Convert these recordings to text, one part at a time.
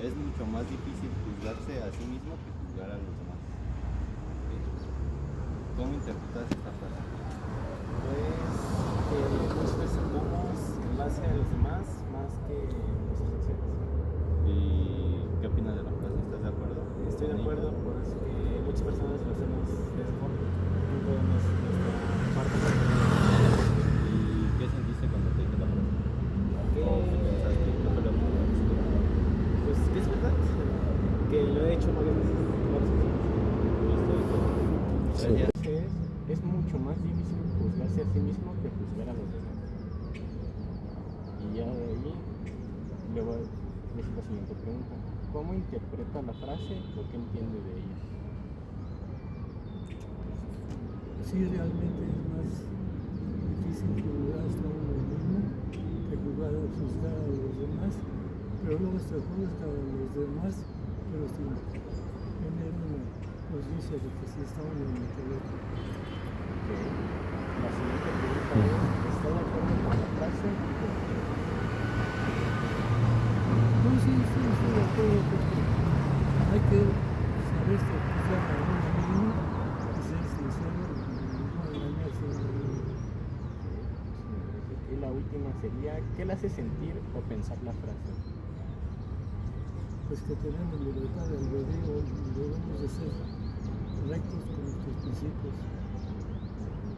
Es mucho más difícil juzgarse a sí mismo que juzgar a los demás. ¿Cómo interpretas esta frase? Pues que nos presentamos en base a los demás más que nuestras acciones. ¿Y qué opinas de la frase? ¿Estás de acuerdo? Estoy de acuerdo, por eso que muchas personas lo hacemos de esa forma. No podemos nuestra parte. ¿Y qué sentiste cuando te dije la frase? Que, ¿O qué pensaste? ¿Qué fue lo que pensaste? pues que es verdad, que lo he hecho varias veces. ¿Listo? Sí. Gracias. Es mucho más difícil juzgarse a sí mismo que juzgar a los demás. Y ya de ahí, luego es la siguiente pregunta. ¿Cómo interpreta la frase o qué entiende de ella? Sí, realmente es más difícil juzgarse a uno mismo que juzgar a los demás, pero luego se juzga a los demás, pero sin tener una conciencia de que sí está uno en el otro. La siguiente pregunta es, ¿está de acuerdo con la frase? No, sí, estoy de acuerdo porque hay que saber juzgar a uno mismo y ser sincero y no engañarse a uno mismo. Y la última sería, ¿qué le hace sentir o pensar la frase? Pues que tenemos libertad de albedrío y debemos de ser rectos con nuestros principios.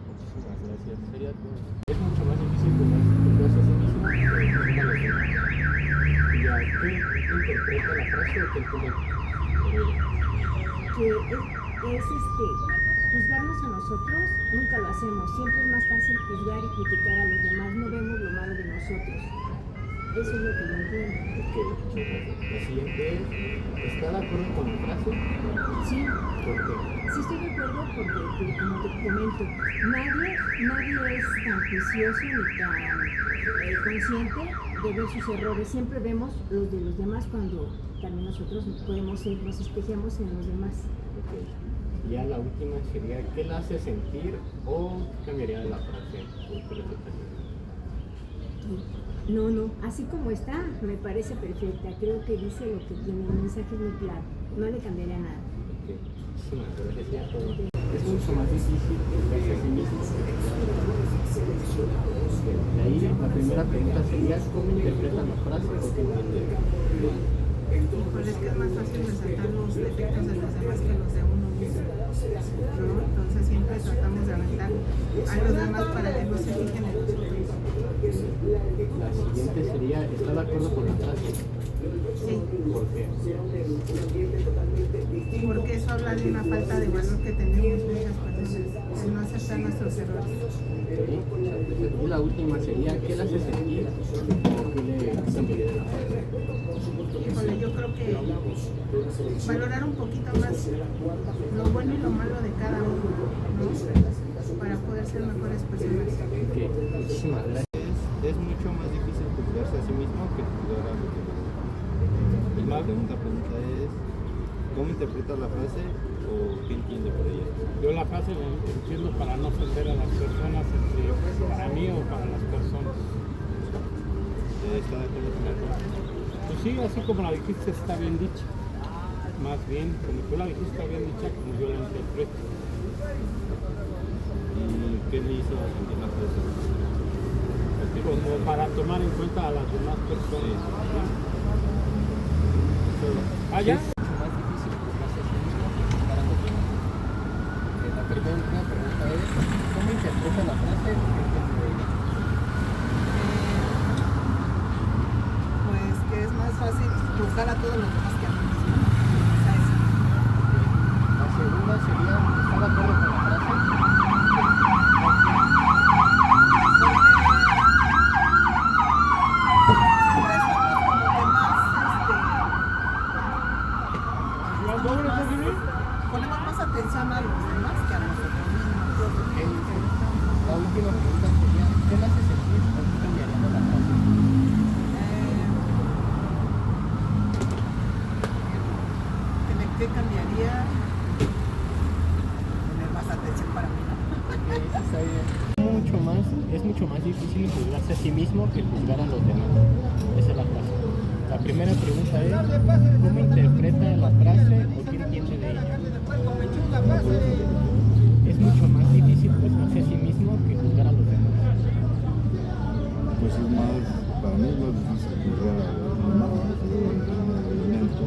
Muchísimas gracias. Sería todo. Es mucho más difícil juzgarse a sí mismo que juzgar a los demás. ¿Y a qué interpreta la frase o qué entiende por ella? Que es juzgarnos a nosotros, nunca lo hacemos. Siempre es más fácil juzgar y criticar a los demás, no vemos lo malo de nosotros. Eso es lo que yo entiendo. Ok, muchas gracias. La siguiente es, ¿está de acuerdo con la frase? Sí, ¿Por qué? sí estoy de acuerdo porque, como te comento, nadie es tan juicioso ni tan consciente de ver sus errores. Siempre vemos los de los demás cuando también nosotros podemos ser, nos espejamos en los demás. Ok. Ya la última sería, ¿qué la hace sentir o qué cambiaría de la frase? ¿Por qué la aceptaría? No, así como está, me parece perfecta. Creo que dice lo que tiene, el mensaje es muy claro. No le cambiaría nada. Ok, muchísimas gracias ya todo. Es mucho más difícil juzgarse a sí mismo. De ahí la primera pregunta sería, ¿cómo interpretan la frase o qué entienden? Híjole, es que es más fácil resaltar los defectos de los demás que los de uno mismo, ¿no? Entonces siempre tratamos de aventar a los demás para que no se fijen en nosotros. La siguiente sería, ¿está de acuerdo con la frase? Sí, ¿Por qué? porque eso habla de una falta de valor que tenemos muchas personas, el no aceptar nuestros errores. Y la última sería, ¿qué le hace sentir o qué le cambiaría de la frase? Híjole, yo creo que valorar un poquito más lo bueno y lo malo de cada uno, ¿no? Para poder ser mejores personas. Ok, muchísimas gracias. Es mucho más difícil juzgarse a sí mismo que juzgar a los demás. Y la segunda pregunta es, ¿cómo interpretas la frase o qué entiende por ella? Yo la frase la entiendo para no ofender a las personas, para mí o para las personas. ¿Está de acuerdo con la frase? Pues sí, así como la dijiste está bien dicha. Más bien, como tú la dijiste está bien dicha, como yo la interpreto. ¿Y qué le hizo sentir la frase? Como para tomar en cuenta a las demás personas. ¿Ah, ya? Más difícil juzgarse a sí mismo que juzgar a los demás. La primera pregunta es, ¿cómo interpreta la frase o qué entiende de ella? Pues que es más fácil juzgar a todos los demás que a mí mismo. A eso. La segunda sería, ¿está de acuerdo con la frase? Ponemos más atención a los demás que a nosotros mismos. La última pregunta sería, ¿qué le hace sentir o qué cambiaría de la frase? ¿Qué cambiaría? Poner más atención para mí, ¿no? Es mucho más difícil juzgarse a sí mismo que juzgar a los demás. Esa es la frase. La primera pregunta es, ¿cómo interpreta la frase o qué entiende de ella? Es mucho más difícil juzgarse a sí mismo que juzgar a los demás. Pues es más, para mí es más difícil juzgar a los demás, un elemento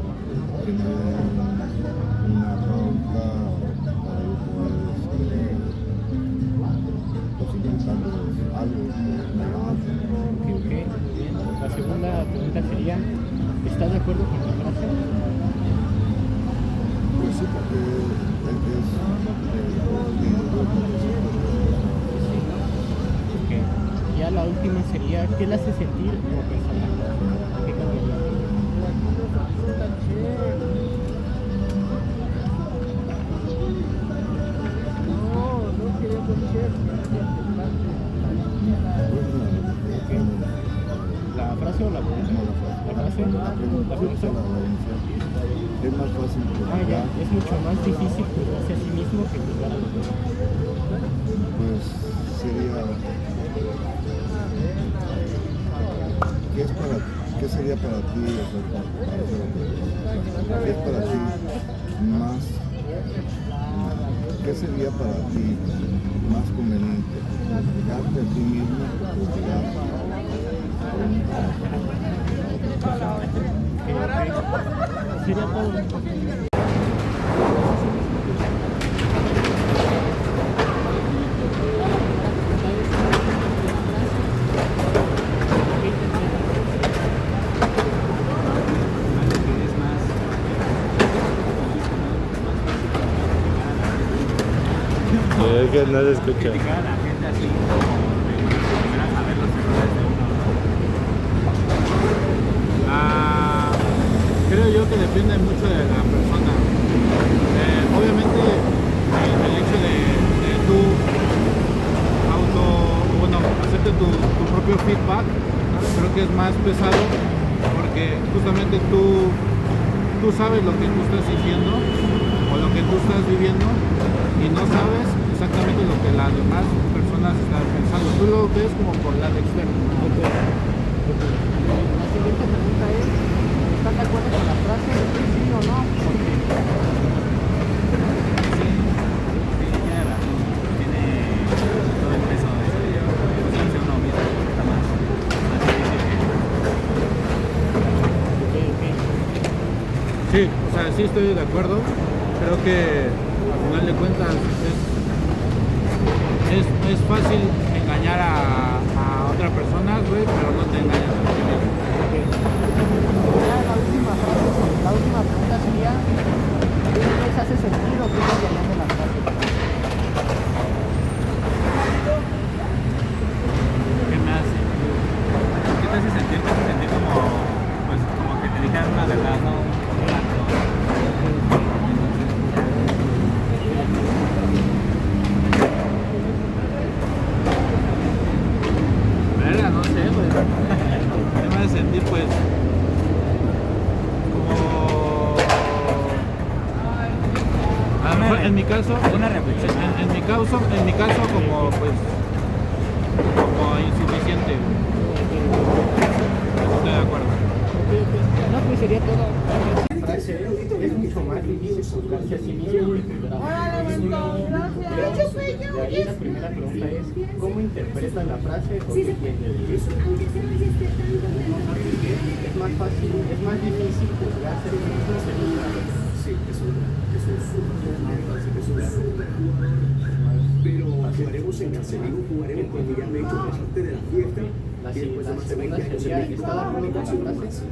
que me den una pauta para yo poder pues intentarles algo. Ok, bien. La segunda pregunta sería, ¿estás de acuerdo con la frase? Pues sí, porque es Ok. Ya la última sería, ¿qué le hace sentir o pensar la frase? ¿Qué cambiaría? ¿La frase o la pregunta? La frase. la pregunta pregunta. es más fácil Ah, ya, es mucho más difícil juzgarse a sí mismo que juzgar a los demás. pues sería ¿qué sería para ti, o sea, para hacer lo que qué es para ti más qué sería para ti más conveniente, juzgarte a ti mismo o juzgar a otra persona? Sería todo. Es que no se escucha. Criticar a la gente así como de buenas primeras a ver los errores de uno. Creo yo que depende mucho de la persona. Obviamente el hecho de tú hacerte tu propio feedback, creo que es más pesado porque justamente tú sabes lo que tú estás sintiendo o lo que tú estás viviendo y no sabes exactamente lo que las demás personas están pensando. Tú lo ves como por el lado externo. La siguiente pregunta es, ¿están de acuerdo con la frase? Sí o no. ¿Por qué? Sí, tiene razón. Tiene todo el peso de juzgarse uno mismo. Está más difícil que... Sí, o sea, sí estoy de acuerdo. Creo que al final de cuentas es fácil engañar a otra persona, güey, pero no te engañas a ti mismo. Ya la última pregunta sería, ¿qué les hace sentir o qué cambiarían de la frase? ¿Qué me hace? ¿Qué te hace sentir? Te hace sentir como que te dijeran una verdad, ¿no? Un acto. Verga, no sé, güey. ¿Qué me hace sentir? Pues como... A lo mejor en mi caso... Una reflexión. En mi caso como pues... como insuficiente. Estoy de acuerdo. No, pues sería todo. La frase es mucho más difícil juzgarse a sí mismo que juzgar a los demás. De ahí la primera pregunta es, ¿cómo interpreta la frase o qué entiende de ella? Es más fácil, es más difícil juzgarse a sí mismo que juzgar a los demás. Sí, es un súper. Pero jugaremos en Casemiro, jugaremos porque ya me he hecho parte de la fiesta. La Y después de más de segunda 20 años sería, en México, ¿está de acuerdo con la frase?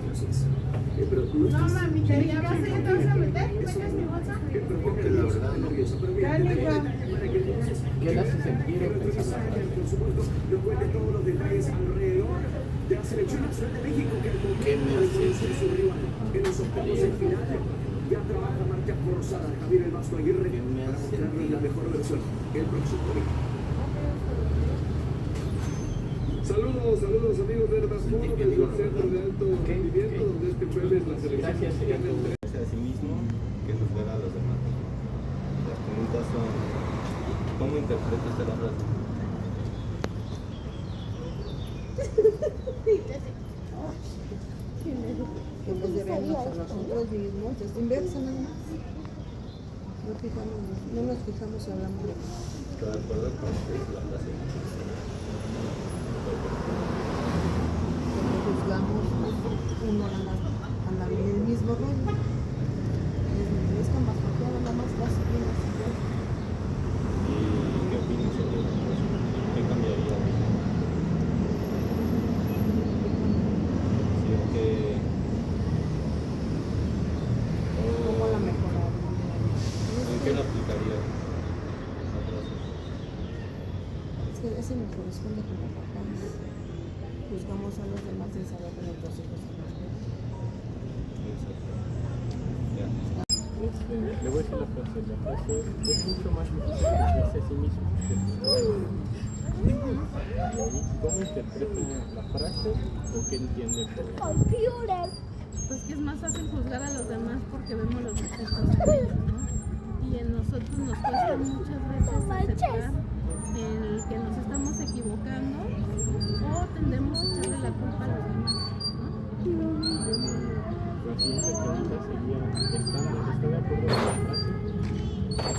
pero tú no No estás. mami, ¿te llevaste ya te vas a meter? ¿Metes mi bolsa? Pero porque la verdad es nervioso, pero mira, Dale, te ya. para que entonces ¿Qué le hace sentir o pensar la frase? por supuesto, después de todos los detalles alrededor de la selección nacional de México que al momento de conocer su rival en los octavos de final ya trabaja marcha forzada Javier El Vasco Aguirre para mostrarnos la mejor versión el próximo domingo. Saludos amigos del Vasco desde el centro de alto rendimiento donde este jueves la selección Gracias, sería todo. Juzgarse a sí mismo que juzgar a los demás. Las preguntas son, ¿cómo interpreta usted la frase? nosotros mismos, es inverso nada más. No nos fijamos si hablamos de más. ¿Está de acuerdo con la frase? Cuando juzgamos, uno anda en el mismo rollo. Es con más confianza, nada más fácil. ¿Y qué opinas sobre eso? ¿Qué cambiaría? Sí, o qué... ¿Cómo la mejorar? ¿En qué la aplicaría esa frase? Es que ese nos corresponde como papás. Juzgamos a los demás sin saber que nuestros hijos son los mismos. Exacto. Ya. Le voy a decir la frase es mucho más difícil juzgarse a sí mismo que juzgar a los demás. Y ahí, ¿cómo interpreta la frase o qué entiende por ella? Pues que es más fácil juzgar a los demás porque vemos los defectos en ellos, ¿no? Y en nosotros nos cuesta muchas veces aceptar el que nos estamos equivocando o tendemos a echarle la culpa a los demás, ¿no? La siguiente pregunta sería, ¿está de acuerdo con la frase?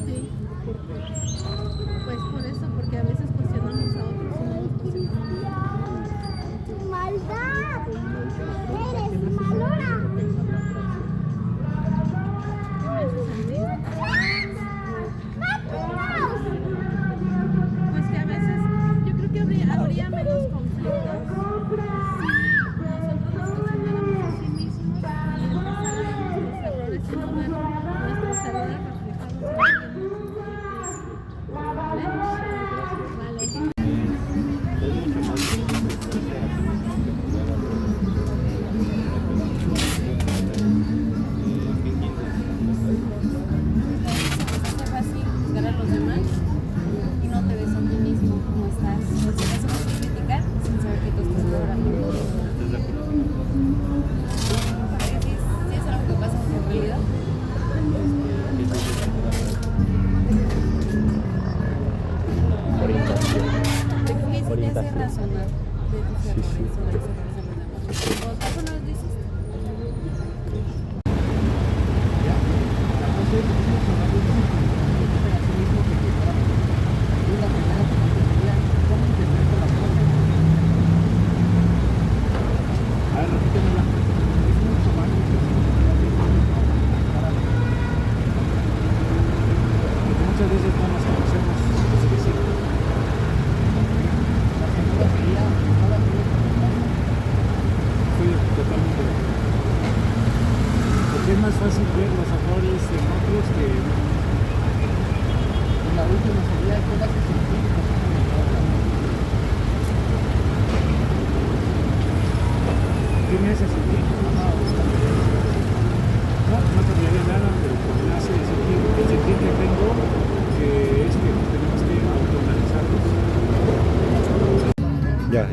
Sí, ¿Por qué? pues por eso, porque a veces cuestionamos a otros y no nos cuestionamos. ¡Maldad! ¿Qué ¡Eres malora! pensar la frase? ¿Qué me hace sentir? Pues que a veces yo creo que habría menos conflictos si nosotros nos cuestionáramos a sí mismos y empezáramos nuestros errores y no ver nuestros errores reflejados en alguien más. Vale. Es mucho más difícil juzgarse a sí mismo que juzgar a los demás. ¿Qué entiendes? Es fácil juzgar a los demás y no te ves a ti mismo como estás. Entonces, eso es criticar sin saber que tú estás logrando. ¿Estás de acuerdo? Porque sí es algo que pasa en realidad. ¿Qué entiendes de la frase? Orientación. ¿Qué te hace Orientación. razonar de tus errores o de los errores de los demás? ¿O tú no los dices? Muchas veces no nos conocemos lo suficiente. La segunda sería, estoy totalmente de acuerdo. Porque es más fácil ver los errores en otros que en uno mismo. Y la última sería, ¿qué hace sentir que no se mejora la vida? ¿Qué me hace sentir? No cambiaría nada, pero me hace sentir, el sentir que tengo, que es que tenemos que autoanalizarnos. Ya.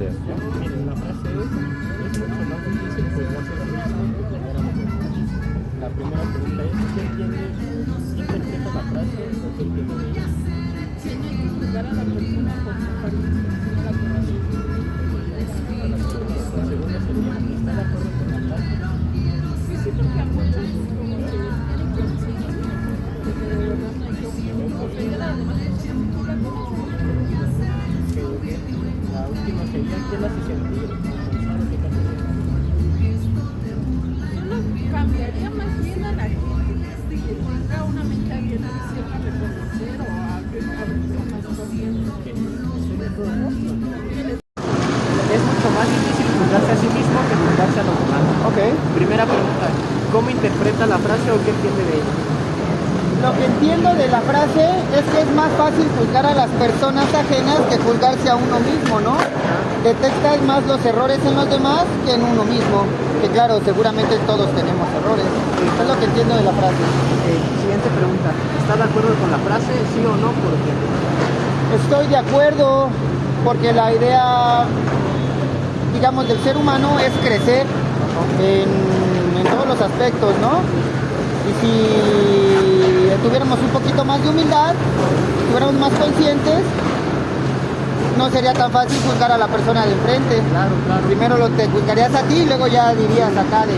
Miren, la frase es mucho más difícil juzgarse a sí mismo que juzgar a los demás. La primera pregunta es, ¿qué entiende, interpreta la frase o qué entiende de ella? Si no hay que juzgar a la persona por su apariencia, sino la conoce. La segunda sería, ¿está de acuerdo con la frase? Sí, porque a muchos como que quieren conseguir, porque de verdad no hay que ofender a los demás personas que no la conocen. La última sería, ¿qué la hace sentir? ¿Qué te hace sentir? Yo lo cambiaría más bien a la gente que tenga una mente abierta y sepa reconocer o a personas corrientes que Es mucho más difícil juzgarse a sí mismo que juzgarse a los demás. Ok. Primera pregunta, ¿cómo interpreta la frase o qué entiende de ella? Lo que entiendo de la frase es que es más fácil juzgar a las personas ajenas que juzgarse a uno mismo, ¿no? Detectas más los errores en los demás que en uno mismo. Que claro, seguramente todos tenemos errores. Es lo que entiendo de la frase. Siguiente pregunta, ¿está de acuerdo con la frase, sí o no? ¿Por qué? Estoy de acuerdo porque la idea, digamos, del ser humano es crecer en todos los aspectos, ¿no? Y si tuviéramos un poquito más de humildad, estuviéramos más conscientes, no sería tan fácil juzgar a la persona de enfrente. Claro. Primero te juzgarías a ti y luego ya dirías acá de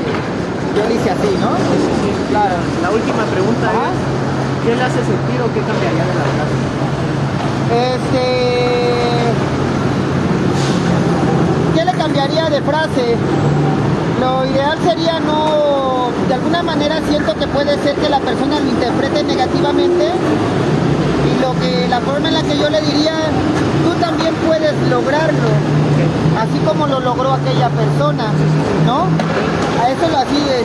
yo le hice así, ¿no? Sí, sí, sí. Claro. La última pregunta Ajá. es, ¿qué le hace sentir o qué cambiaría de la frase? ¿Qué le cambiaría de frase? Lo ideal sería no, de alguna manera siento que puede ser que la persona lo interprete negativamente y la forma en la que yo le diría, tú también puedes lograrlo, así como lo logró aquella persona, ¿no? A eso lo así de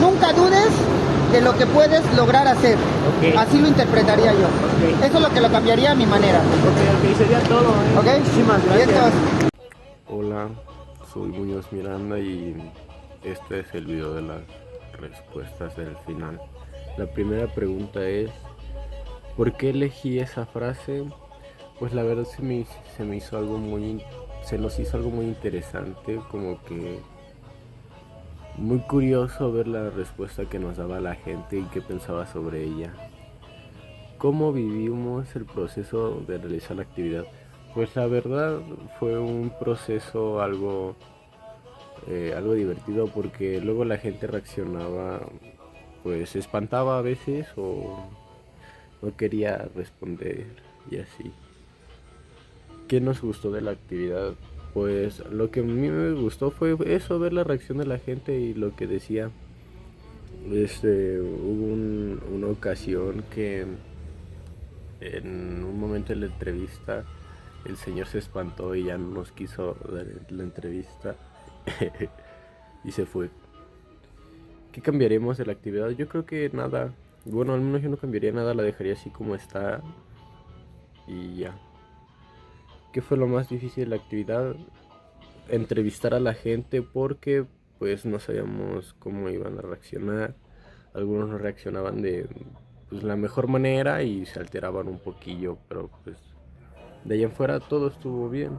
nunca dudes de lo que puedes lograr hacer. Okay. Así lo interpretaría yo. Okay. Eso es lo que lo cambiaría a mi manera. Ok, sería todo. ¿Ok? Muchísimas gracias. Y esto es- Hola, soy Muñoz Miranda y este es el video de las respuestas del final. La primera pregunta es, ¿por qué elegí esa frase? Pues la verdad se me hizo algo se nos hizo algo muy interesante, como que muy curioso ver la respuesta que nos daba la gente y qué pensaba sobre ella. ¿Cómo vivimos el proceso de realizar la actividad? Pues la verdad fue un proceso algo divertido porque luego la gente reaccionaba, pues se espantaba a veces o no quería responder y así. ¿Qué nos gustó de la actividad? Pues lo que a mí me gustó fue eso, ver la reacción de la gente y lo que decía. Hubo una ocasión que en un momento de la entrevista el señor se espantó y ya no nos quiso dar la entrevista y se fue. ¿Qué cambiaremos de la actividad? Yo creo que nada. Bueno, al menos yo no cambiaría nada, la dejaría así como está y ya. ¿Qué fue lo más difícil de la actividad? Entrevistar a la gente porque pues no sabíamos cómo iban a reaccionar. Algunos no reaccionaban de pues, la mejor manera y se alteraban un poquillo, pero pues de ahí en fuera todo estuvo bien.